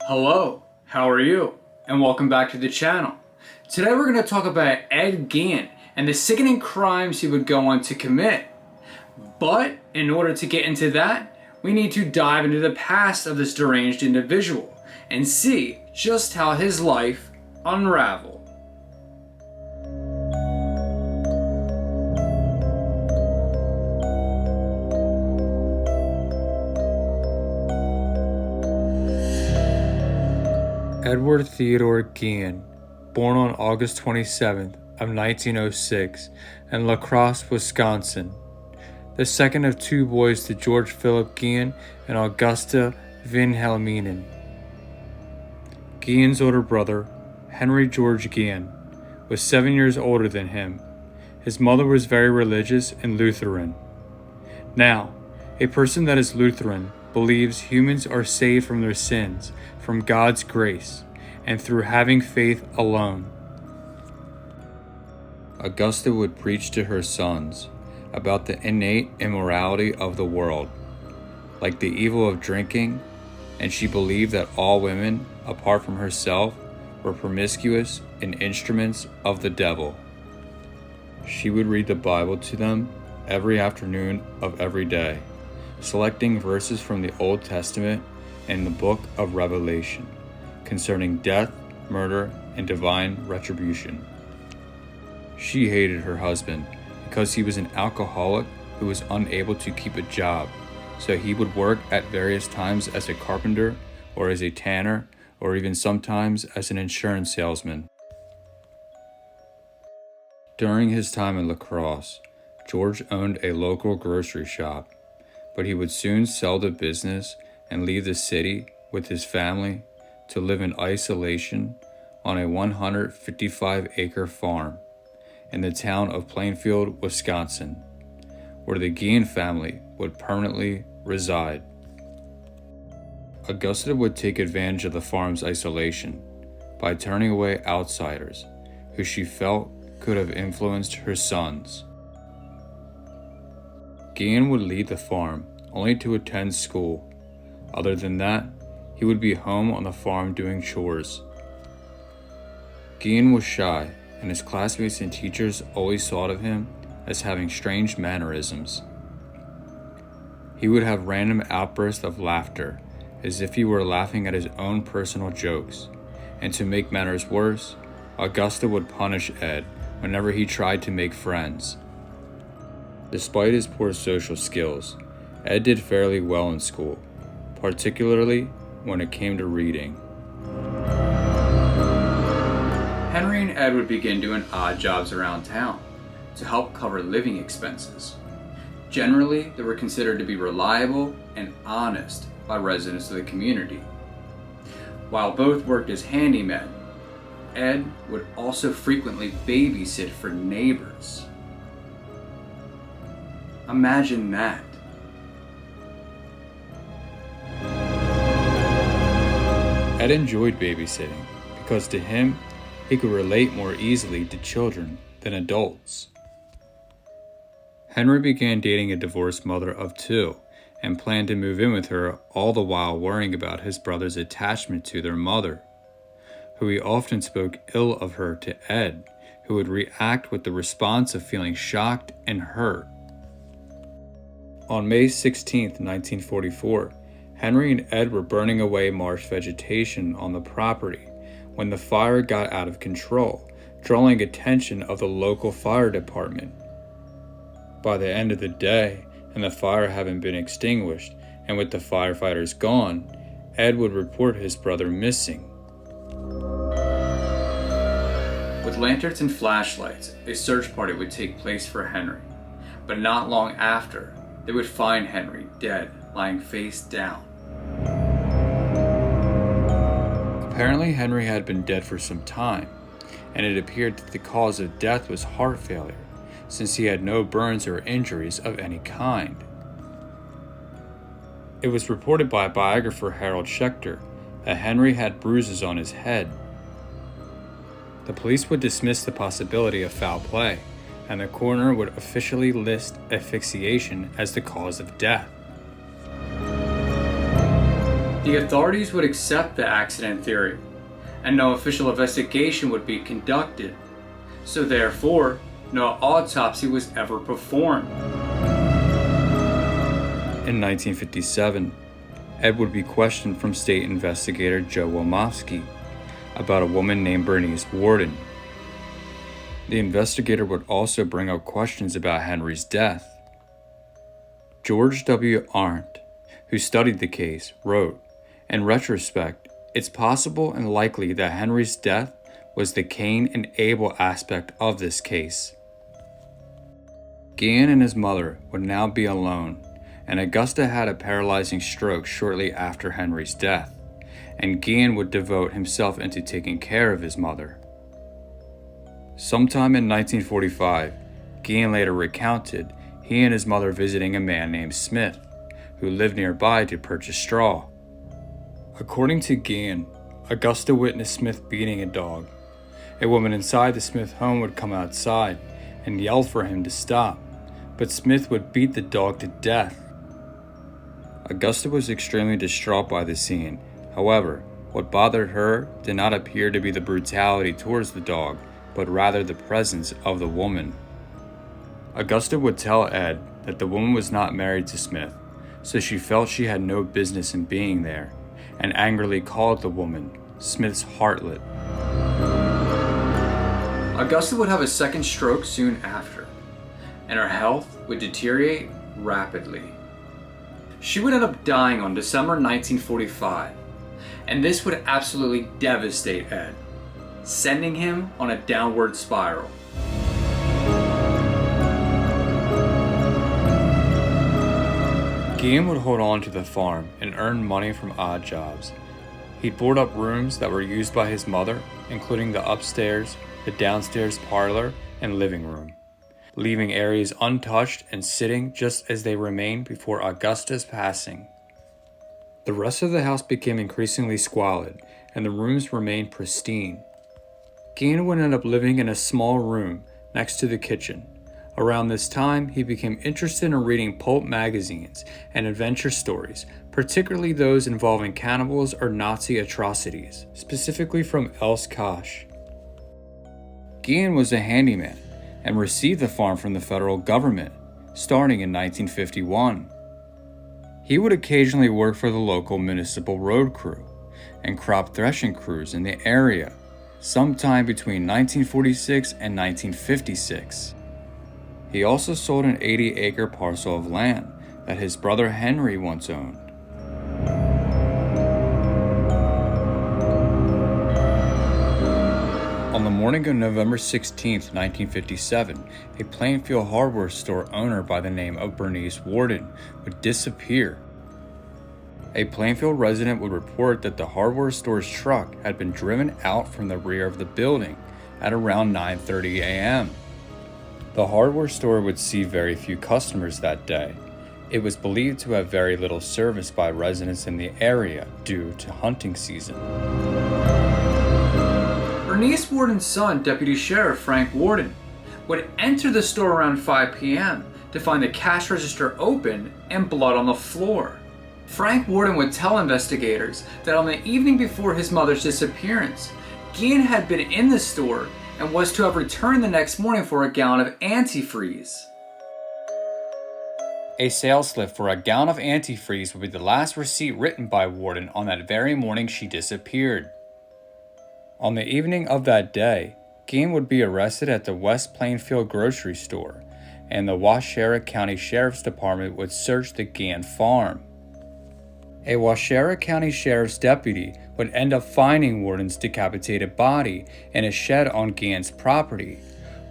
Hello, how are you? And welcome back to the channel. Today we're going to talk about Ed Gein and the sickening crimes he would go on to commit. But in order to get into that, we need to dive into the past of this deranged individual and see just how his life unraveled. Edward Theodore Gein, born on August 27th of 1906 in La Crosse, Wisconsin, the second of two boys to George Philip Gein and Augusta Wilhelminen. Gein's older brother, Henry George Gein, was 7 years older than him. His mother was very religious and Lutheran. Now, a person that is Lutheran believes humans are saved from their sins from God's grace and through having faith alone. Augusta would preach to her sons about the innate immorality of the world, like the evil of drinking, and she believed that all women, apart from herself, were promiscuous and instruments of the devil. She would read the Bible to them every afternoon of every day, selecting verses from the Old Testament and the book of Revelation concerning death, murder, and divine retribution. She hated her husband because he was an alcoholic who was unable to keep a job, so he would work at various times as a carpenter or as a tanner or even sometimes as an insurance salesman. During his time in La Crosse, George owned a local grocery shop, but he would soon sell the business and leave the city with his family to live in isolation on a 155-acre farm in the town of Plainfield, Wisconsin, where the Gein family would permanently reside. Augusta would take advantage of the farm's isolation by turning away outsiders who she felt could have influenced her sons. Gein would leave the farm only to attend school. Other than that, he would be home on the farm doing chores. Gein was shy, and his classmates and teachers always thought of him as having strange mannerisms. He would have random outbursts of laughter, as if he were laughing at his own personal jokes, and to make matters worse, Augusta would punish Ed whenever he tried to make friends. Despite his poor social skills, Ed did fairly well in school, particularly when it came to reading. Henry and Ed would begin doing odd jobs around town to help cover living expenses. Generally, they were considered to be reliable and honest by residents of the community. While both worked as handymen, Ed would also frequently babysit for neighbors. Imagine that. Ed enjoyed babysitting because to him, he could relate more easily to children than adults. Henry began dating a divorced mother of two and planned to move in with her, all the while worrying about his brother's attachment to their mother, who he often spoke ill of her to Ed, who would react with the response of feeling shocked and hurt. On May 16, 1944, Henry and Ed were burning away marsh vegetation on the property when the fire got out of control, drawing attention of the local fire department. By the end of the day, and the fire having been extinguished, and with the firefighters gone, Ed would report his brother missing. With lanterns and flashlights, a search party would take place for Henry, but not long after, they would find Henry dead, lying face down. Apparently, Henry had been dead for some time, and it appeared that the cause of death was heart failure, since he had no burns or injuries of any kind. It was reported by biographer Harold Schechter that Henry had bruises on his head. The police would dismiss the possibility of foul play, and the coroner would officially list asphyxiation as the cause of death. The authorities would accept the accident theory, and no official investigation would be conducted, so therefore, no autopsy was ever performed. In 1957, Ed would be questioned from state investigator Joe Womofsky about a woman named Bernice Worden. The investigator would also bring up questions about Henry's death. George W. Arndt, who studied the case, wrote, "In retrospect, it's possible and likely that Henry's death was the Cain and Abel aspect of this case." Gein and his mother would now be alone, and Augusta had a paralyzing stroke shortly after Henry's death, and Gein would devote himself into taking care of his mother. Sometime in 1945, Gein later recounted he and his mother visiting a man named Smith, who lived nearby to purchase straw. According to Gein, Augusta witnessed Smith beating a dog. A woman inside the Smith home would come outside and yell for him to stop, but Smith would beat the dog to death. Augusta was extremely distraught by the scene. However, what bothered her did not appear to be the brutality towards the dog, but rather the presence of the woman. Augusta would tell Ed that the woman was not married to Smith, so she felt she had no business in being there, and angrily called the woman Smith's harlot. Augusta would have a second stroke soon after, and her health would deteriorate rapidly. She would end up dying on December 1945, and this would absolutely devastate Ed, sending him on a downward spiral. Gein would hold on to the farm and earn money from odd jobs. He'd board up rooms that were used by his mother, including the upstairs, the downstairs parlor, and living room, leaving areas untouched and sitting just as they remained before Augusta's passing. The rest of the house became increasingly squalid, and the rooms remained pristine. Gein would end up living in a small room next to the kitchen. Around this time, he became interested in reading pulp magazines and adventure stories, particularly those involving cannibals or Nazi atrocities, specifically from Els Kosh. Gein was a handyman and received the farm from the federal government, starting in 1951. He would occasionally work for the local municipal road crew and crop threshing crews in the area, sometime between 1946 and 1956. He also sold an 80-acre parcel of land that his brother Henry once owned. On the morning of November 16, 1957, a Plainfield hardware store owner by the name of Bernice Worden would disappear. A Plainfield resident would report that the hardware store's truck had been driven out from the rear of the building at around 9:30 a.m. The hardware store would see very few customers that day. It was believed to have very little service by residents in the area due to hunting season. Bernice Worden's son, Deputy Sheriff Frank Worden, would enter the store around 5 p.m. to find the cash register open and blood on the floor. Frank Worden would tell investigators that on the evening before his mother's disappearance, Gein had been in the store and was to have returned the next morning for a gallon of antifreeze. A sales slip for a gallon of antifreeze would be the last receipt written by Worden on that very morning she disappeared. On the evening of that day, Gein would be arrested at the West Plainfield grocery store, and the Waushara County Sheriff's Department would search the Gein farm. A Waushara County Sheriff's deputy would end up finding Worden's decapitated body in a shed on Gein's property,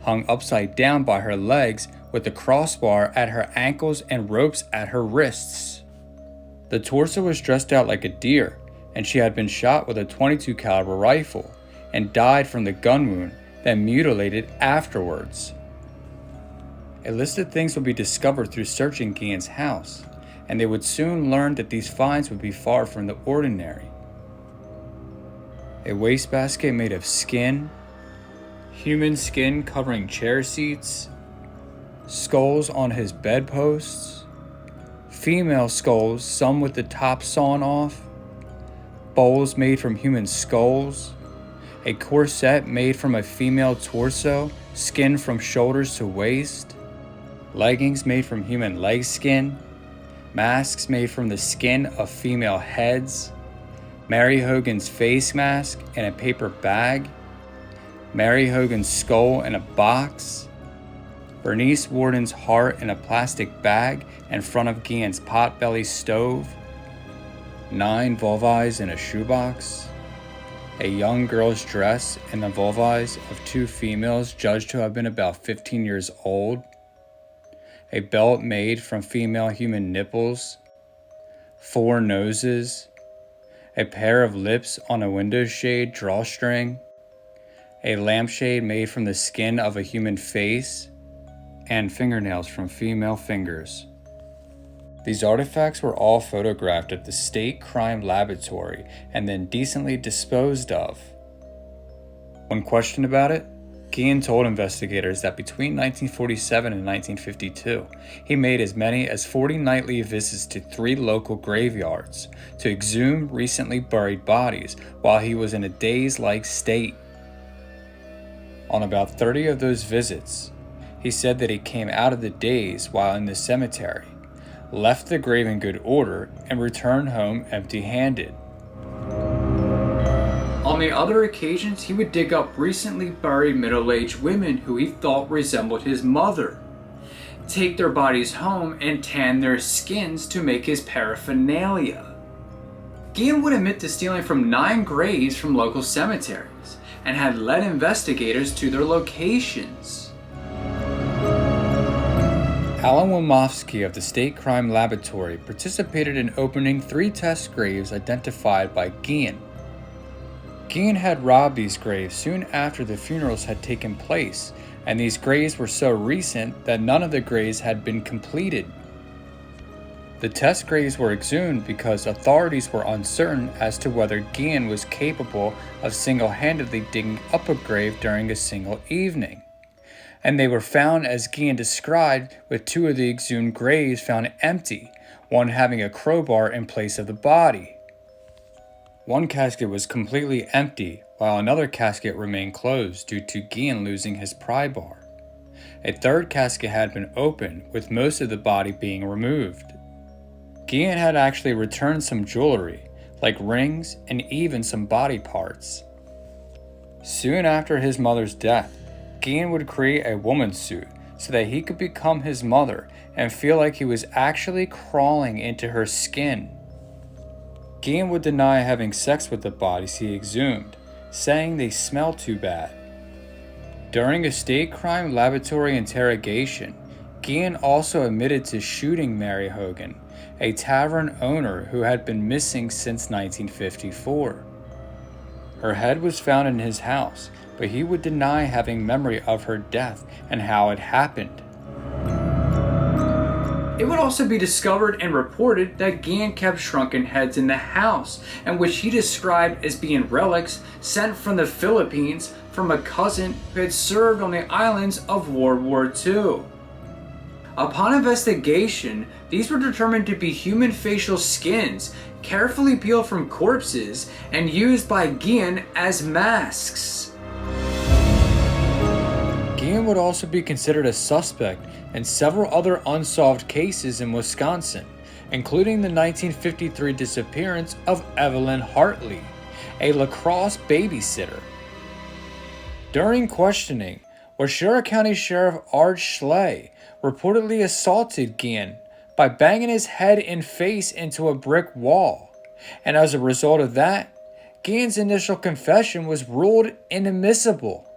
hung upside down by her legs with a crossbar at her ankles and ropes at her wrists. The torso was dressed out like a deer, and she had been shot with a .22 caliber rifle and died from the gun wound, then mutilated afterwards. A list of things would be discovered through searching Gein's house, and they would soon learn that these finds would be far from the ordinary. A wastebasket made of skin, human skin covering chair seats, skulls on his bedposts, female skulls, some with the top sawn off, bowls made from human skulls, a corset made from a female torso, skin from shoulders to waist, leggings made from human leg skin, masks made from the skin of female heads, Mary Hogan's face mask in a paper bag, Mary Hogan's skull in a box, Bernice Worden's heart in a plastic bag in front of Gein's potbelly stove, 9 vulvas in a shoebox, a young girl's dress in the vulvas of 2 females judged to have been about 15 years old, a belt made from female human nipples, 4 noses, a pair of lips on a window shade drawstring, a lampshade made from the skin of a human face, and fingernails from female fingers. These artifacts were all photographed at the State Crime Laboratory and then decently disposed of. When questioned about it, Gein told investigators that between 1947 and 1952, he made as many as 40 nightly visits to 3 local graveyards to exhume recently buried bodies while he was in a daze-like state. On about 30 of those visits, he said that he came out of the daze while in the cemetery, left the grave in good order, and returned home empty-handed. On the other occasions, he would dig up recently buried middle-aged women who he thought resembled his mother, take their bodies home and tan their skins to make his paraphernalia. Gein would admit to stealing from 9 graves from local cemeteries and had led investigators to their locations. Alan Womofsky of the State Crime Laboratory participated in opening 3 test graves identified by Gein. Gein had robbed these graves soon after the funerals had taken place, and these graves were so recent that none of the graves had been completed. The test graves were exhumed because authorities were uncertain as to whether Gein was capable of single-handedly digging up a grave during a single evening. And they were found as Gein described, with 2 of the exhumed graves found empty, one having a crowbar in place of the body. One casket was completely empty, while another casket remained closed due to Gein losing his pry bar. A 3rd casket had been opened, with most of the body being removed. Gein had actually returned some jewelry, like rings and even some body parts. Soon after his mother's death, Gein would create a woman's suit so that he could become his mother and feel like he was actually crawling into her skin. Gein would deny having sex with the bodies he exhumed, saying they smelled too bad. During a State Crime Laboratory interrogation, Gein also admitted to shooting Mary Hogan, a tavern owner who had been missing since 1954. Her head was found in his house, but he would deny having memory of her death and how it happened. It would also be discovered and reported that Gein kept shrunken heads in the house, and which he described as being relics sent from the Philippines from a cousin who had served on the islands of World War II. Upon investigation, these were determined to be human facial skins, carefully peeled from corpses and used by Gein as masks. Gein would also be considered a suspect in several other unsolved cases in Wisconsin, including the 1953 disappearance of Evelyn Hartley, a lacrosse babysitter. During questioning, Waushara County Sheriff Art Schley reportedly assaulted Gein by banging his head and face into a brick wall, and as a result of that, Gein's initial confession was ruled inadmissible.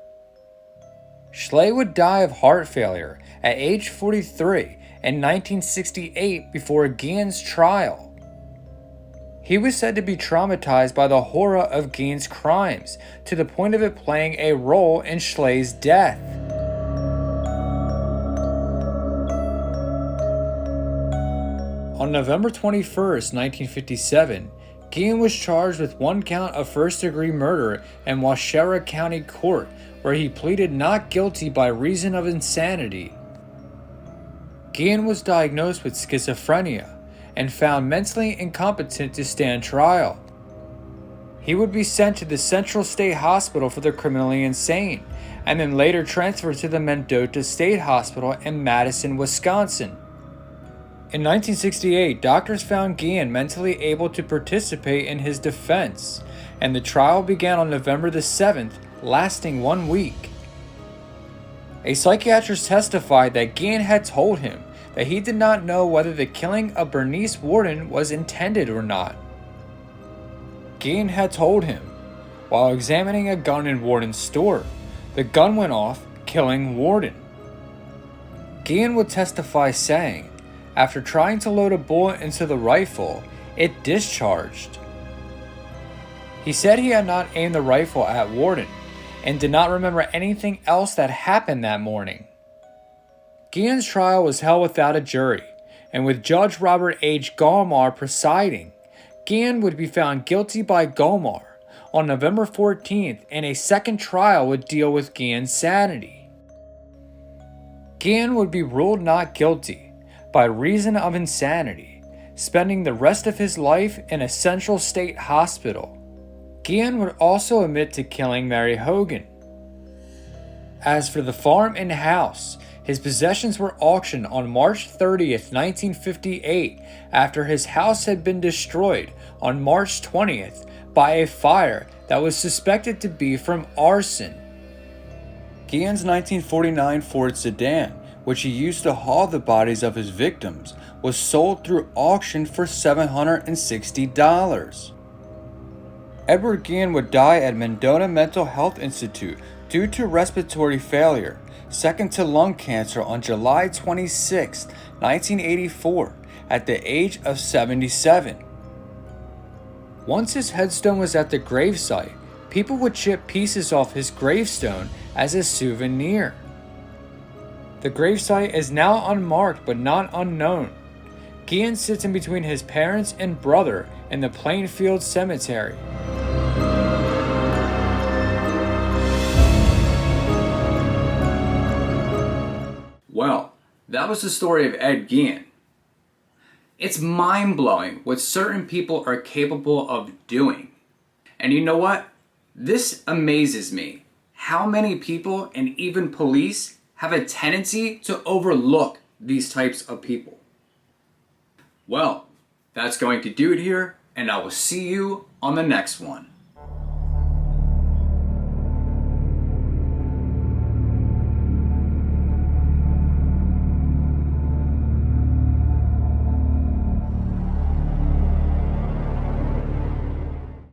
Schley would die of heart failure at age 43 in 1968 before Gein's trial. He was said to be traumatized by the horror of Gein's crimes, to the point of it playing a role in Schley's death. On November 21, 1957, Gein was charged with 1 count of first-degree murder in Waushara County Court, where he pleaded not guilty by reason of insanity. Gein was diagnosed with schizophrenia and found mentally incompetent to stand trial. He would be sent to the Central State Hospital for the criminally insane, and then later transferred to the Mendota State Hospital in Madison, Wisconsin. In 1968, doctors found Gein mentally able to participate in his defense, and the trial began on November the 7th, lasting 1 week. A psychiatrist testified that Gein had told him that he did not know whether the killing of Bernice Worden was intended or not. Gein had told him, while examining a gun in Worden's store, the gun went off, killing Worden. Gein would testify saying, after trying to load a bullet into the rifle, it discharged. He said he had not aimed the rifle at Worden and did not remember anything else that happened that morning. Gein's trial was held without a jury, and with Judge Robert H. Gomar presiding, Gein would be found guilty by Gomar on November 14th, and a second trial would deal with Gein's sanity. Gein would be ruled not guilty by reason of insanity, spending the rest of his life in a Central State Hospital. Gein would also admit to killing Mary Hogan. As for the farm and house, his possessions were auctioned on March 30th, 1958, after his house had been destroyed on March 20th by a fire that was suspected to be from arson. Gein's 1949 Ford sedan, which he used to haul the bodies of his victims, was sold through auction for $760. Edward Gein would die at Mendota Mental Health Institute due to respiratory failure, second to lung cancer, on July 26, 1984, at the age of 77. Once his headstone was at the gravesite, people would chip pieces off his gravestone as a souvenir. The gravesite is now unmarked but not unknown. Gein sits in between his parents and brother in the Plainfield Cemetery. Well, that was the story of Ed Gein. It's mind-blowing what certain people are capable of doing. And you know what? This amazes me. How many people, and even police, have a tendency to overlook these types of people. Well, that's going to do it here, and I will see you on the next one.